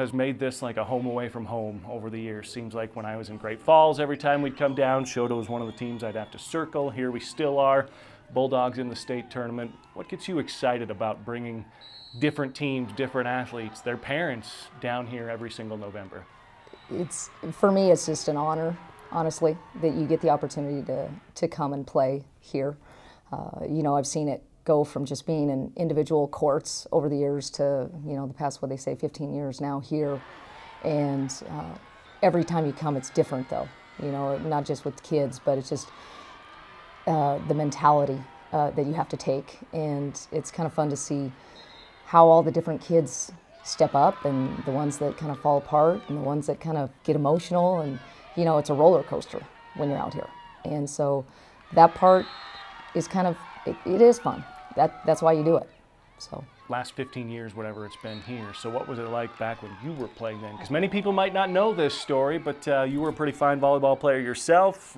has made this like a home away from home over the years. Seems like when I was in Great Falls, every time we'd come down, Choteau was one of the teams I'd have to circle. Here we still are, Bulldogs in the state tournament. What gets you excited about bringing different teams, different athletes, their parents down here every single November? For me, it's just an honor, honestly, that you get the opportunity to come and play here. I've seen it go from just being in individual courts over the years to, the past, 15 years now here. And every time you come, it's different though, not just with kids, but it's just the mentality that you have to take. And it's kind of fun to see how all the different kids step up, and the ones that kind of fall apart, and the ones that kind of get emotional. And, it's a roller coaster when you're out here. And so that part is kind of, it is fun. That's why you do it. So last 15 years, whatever it's been here. So what was it like back when you were playing then? Because many people might not know this story, but you were a pretty fine volleyball player yourself,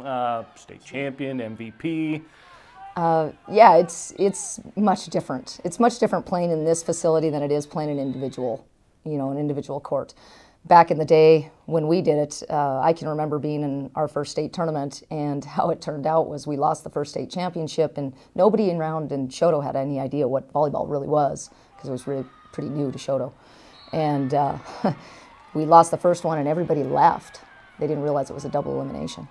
state champion, MVP. Yeah, it's much different. It's much different playing in this facility than it is playing an individual court. Back in the day when we did it, I can remember being in our first state tournament, and how it turned out was we lost the first state championship, and nobody around in Choteau had any idea what volleyball really was, because it was really pretty new to Choteau. And we lost the first one, and everybody left. They didn't realize it was a double elimination.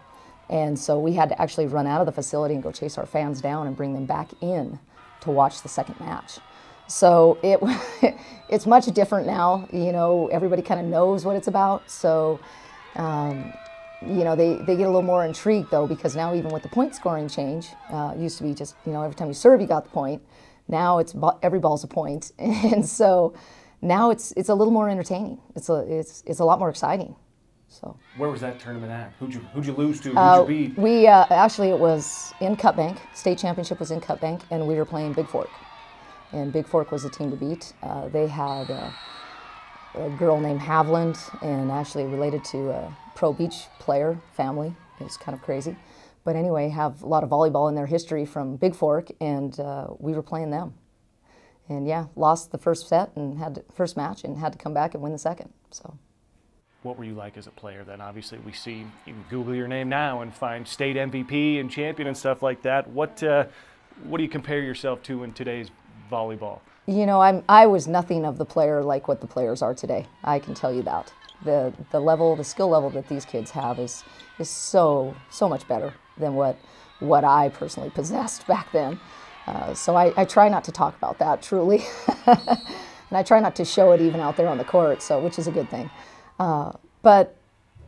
And so we had to actually run out of the facility and go chase our fans down and bring them back in to watch the second match. So it's much different now. Everybody kind of knows what it's about. So, they get a little more intrigued though, because now even with the point scoring change, it used to be just, every time you serve, you got the point. Now it's every ball's a point. And so now it's a little more entertaining. It's a lot more exciting. So where was that tournament at? Who'd you lose to? Who'd you beat? We actually, it was in Cut Bank. State championship was in Cut Bank, and we were playing Big Fork. And Big Fork was the team to beat. They had a girl named Havland, and actually related to a pro beach player family. It was kind of crazy. But anyway, have a lot of volleyball in their history from Big Fork, and we were playing them. And yeah, lost the first set and first match, and had to come back and win the second. So. What were you like as a player then? Obviously, we see, you can Google your name now and find state MVP and champion and stuff like that. What do you compare yourself to in today's volleyball? I was nothing of the player like what the players are today. I can tell you that. The skill level that these kids have is so much better than what I personally possessed back then. So I try not to talk about that, truly. And I try not to show it even out there on the court, which is a good thing. But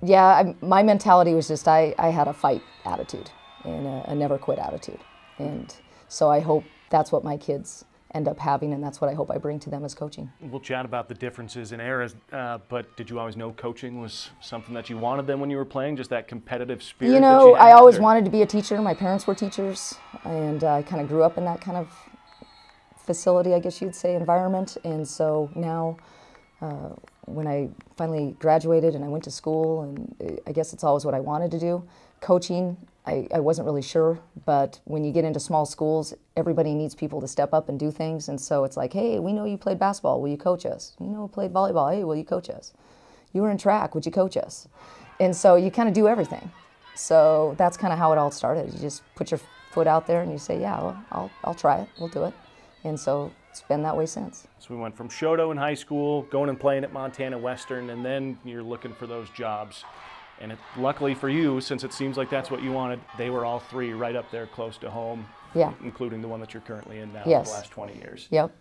yeah, my mentality was just I had a fight attitude and a never quit attitude. And so I hope that's what my kids end up having, and that's what I hope I bring to them as coaching. We'll chat about the differences in eras, but did you always know coaching was something that you wanted then when you were playing, just that competitive spirit? I always wanted to be a teacher. My parents were teachers, and I kind of grew up in that kind of facility, I guess you'd say, environment. And so now, when I finally graduated and I went to school, and I guess it's always what I wanted to do. Coaching, I wasn't really sure, but when you get into small schools, everybody needs people to step up and do things. And so it's like, hey, we know you played basketball, will you coach us? Played volleyball, hey, will you coach us? You were in track, would you coach us? And so you kind of do everything. So that's kind of how it all started. You just put your foot out there and you say, yeah, well, I'll try it, we'll do it. And so it's been that way since. So we went from Choteau in high school, going and playing at Montana Western, and then you're looking for those jobs. And luckily for you, since it seems like that's what you wanted, they were all three right up there close to home, yeah, including the one that you're currently in now. Yes. For the last 20 years. Yep.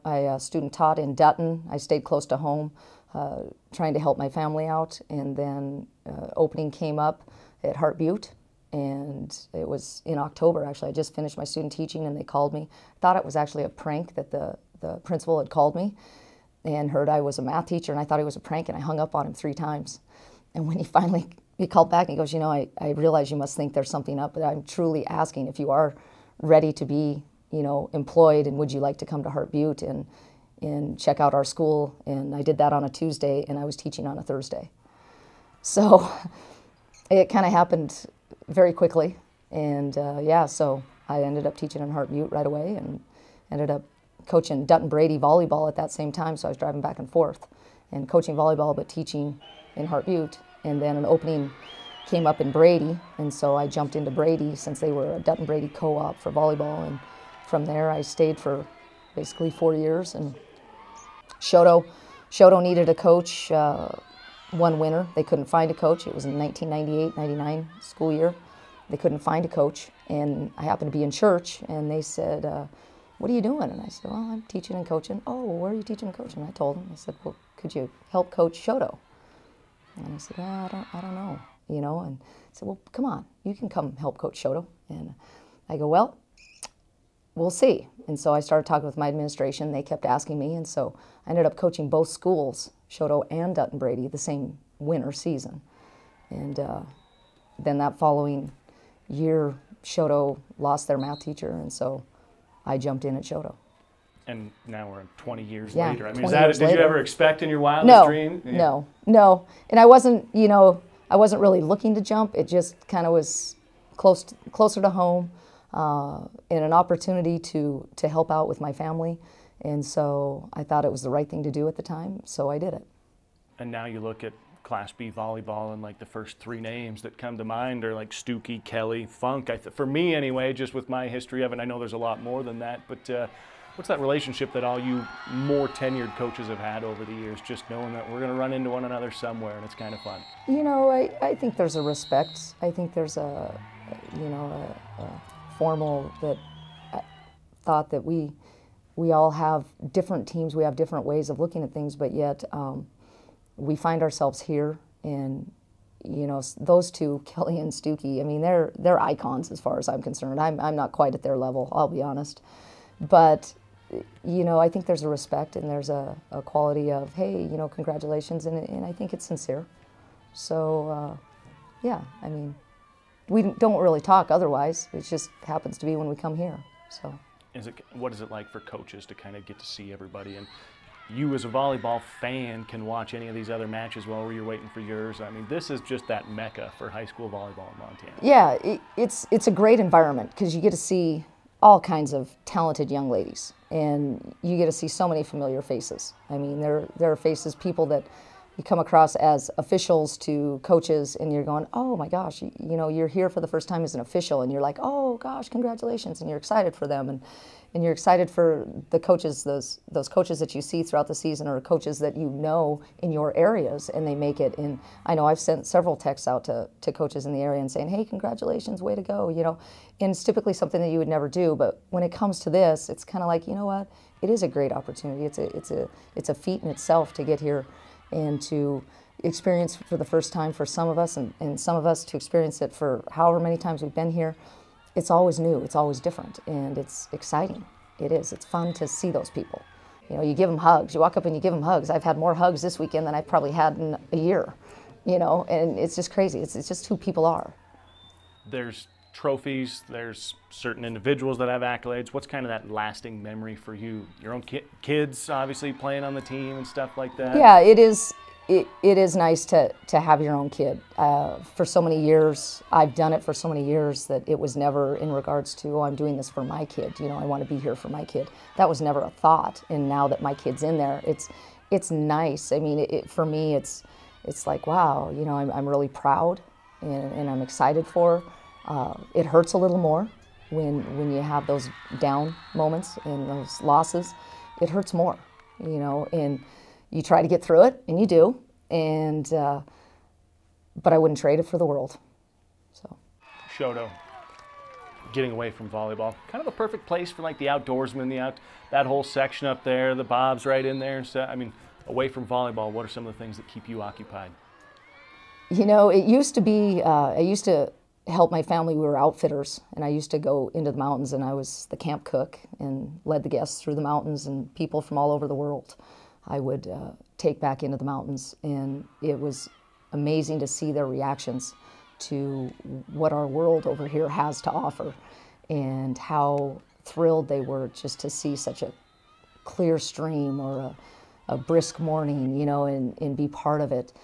I student taught in Dutton. I stayed close to home, trying to help my family out. And then opening came up at Hart Butte, and it was in October, actually. I just finished my student teaching, and they called me. Thought it was actually a prank that the principal had called me and heard I was a math teacher, and I thought it was a prank, and I hung up on him 3 times. And when he called back, and he goes, I realize you must think there's something up, but I'm truly asking if you are ready to be, employed, and would you like to come to Hart Butte and check out our school? And I did that on a Tuesday, and I was teaching on a Thursday. So it kind of happened very quickly. And so I ended up teaching in Hart Butte right away, and ended up coaching Dutton Brady volleyball at that same time, so I was driving back and forth. and coaching volleyball, but teaching in Hart Butte. And then an opening came up in Brady, and so I jumped into Brady since they were a Dutton Brady co-op for volleyball. And from there, I stayed for basically 4 years. And Choteau needed a coach one winter. They couldn't find a coach. It was in 1998-99 school year. They couldn't find a coach, and I happened to be in church, and they said, what are you doing? And I said, well, I'm teaching and coaching. Oh, well, where are you teaching and coaching? And I told them. I said, well, could you help coach Choteau? And I said, oh, I don't know, you know. And I said, well, come on, you can come help coach Choteau. And I go, well, we'll see. And so I started talking with my administration. They kept asking me, and so I ended up coaching both schools, Choteau and Dutton Brady, the same winter season. And then that following year, Choteau lost their math teacher, and so I jumped in at Choteau. And now we're 20 years Yeah, later. I mean, 20 years did you later. ever expect in your wildest dream? Yeah. No. And I wasn't, you know, I wasn't really looking to jump. It just kind of was closer to home, and an opportunity to help out with my family. And so I thought it was the right thing to do at the time, so I did it. And now you look at Class B volleyball, and like the first three names that come to mind are like Stuckey, Kelly, Funk. For me anyway, just with my history of it, I know there's a lot more than that, but what's that relationship that all you more tenured coaches have had over the years, just knowing that we're going to run into one another somewhere and it's kind of fun? You know, I think there's a respect. I think there's a formal thought that we all have different teams, we have different ways of looking at things, but yet we find ourselves here. And you know, those two, Kelly and Stuckey, I mean, they're icons as far as I'm concerned. I'm not quite at their level, I'll be honest. But you know, I think there's a respect, and there's a quality of, hey, you know, congratulations, and I think it's sincere. So yeah, I mean, we don't really talk otherwise. It just happens to be when we come here. So what is it like for coaches to kind of get to see everybody, and you as a volleyball fan can watch any of these other matches while you're waiting for yours? I mean, this is just that mecca for high school volleyball in Montana. Yeah, it's a great environment because you get to see all kinds of talented young ladies, and you get to see so many familiar faces. I mean, there are faces, people that you come across as officials to coaches, and you're going, oh my gosh, you know, you're here for the first time as an official, and you're like, oh gosh, congratulations, and you're excited for them, and you're excited for the coaches, those coaches that you see throughout the season, or coaches that you know in your areas, and they make it. And I know I've sent several texts out to coaches in the area and saying, hey, congratulations, way to go, you know. And it's typically something that you would never do, but when it comes to this, it's kind of like, you know what, it is a great opportunity. It's a feat in itself to get here and to experience for the first time for some of us, and some of us to experience it for however many times we've been here. It's always new, it's always different, and it's exciting. It is. It's fun to see those people. You know, you give them hugs. You walk up and you give them hugs. I've had more hugs this weekend than I've probably had in a year, you know, and it's just crazy. It's just who people are. There's trophies, there's certain individuals that have accolades. What's kind of that lasting memory for you? Your own kids obviously playing on the team and stuff like that? Yeah, it is. It is nice to have your own kid. For so many years, I've done it for so many years that it was never in regards to, oh, I'm doing this for my kid. You know, I want to be here for my kid. That was never a thought. And now that my kid's in there, it's nice. I mean, for me, it's like, wow, you know, I'm really proud, and I'm excited for. It hurts a little more when you have those down moments and those losses. It hurts more, you know, and you try to get through it, and you do, and but I wouldn't trade it for the world. So, Choteau, getting away from volleyball, kind of a perfect place for like the outdoorsmen, that whole section up there, the bobs right in there and stuff. I mean, away from volleyball, what are some of the things that keep you occupied? You know, it used to be, I used to help my family. We were outfitters, and I used to go into the mountains, and I was the camp cook and led the guests through the mountains, and people from all over the world I would take back into the mountains, and it was amazing to see their reactions to what our world over here has to offer, and how thrilled they were just to see such a clear stream or a brisk morning, you know, and be part of it.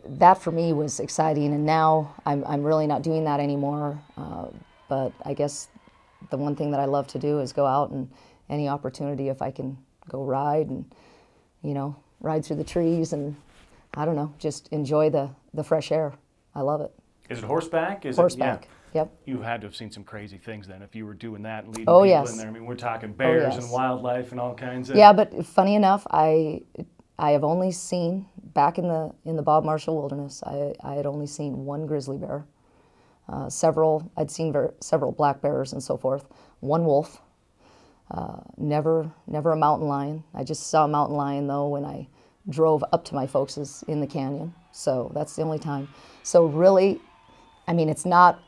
That for me was exciting, and now I'm really not doing that anymore, but I guess the one thing that I love to do is go out, and any opportunity, if I can go ride and, you know, ride through the trees, and I don't know, just enjoy the fresh air. I love it. Is it horseback? Is Horseback. It, Yep. You had to have seen some crazy things then if you were doing that and leading Oh, people yes. in there. I mean, we're talking bears yes. and wildlife and all kinds of... Yeah, but funny enough, I have only seen, back in the Bob Marshall Wilderness, I had only seen one grizzly bear. I'd seen several black bears and so forth. One wolf. Never a mountain lion. I just saw a mountain lion, though, when I drove up to my folks' in the canyon. So that's the only time. So really, I mean, it's not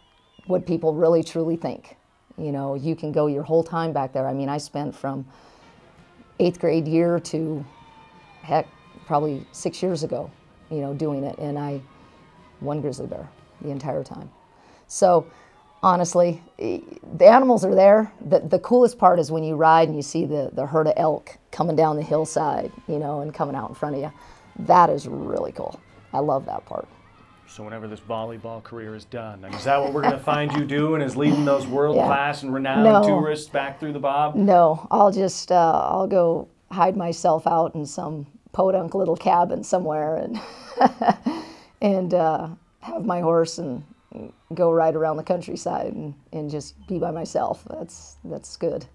what people really truly think. You know, you can go your whole time back there. I mean, I spent from 8th grade year to, heck, probably 6 years ago, you know, doing it. And one grizzly bear the entire time. So honestly, the animals are there. The coolest part is when you ride and you see the herd of elk coming down the hillside, you know, and coming out in front of you. That is really cool. I love that part. So whenever this volleyball career is done, I mean, is that what we're going to find you doing, is leading those world-class and renowned tourists back through the Bob? No, I'll go hide myself out in some podunk little cabin somewhere and and have my horse and go ride around the countryside and just be by myself. That's good.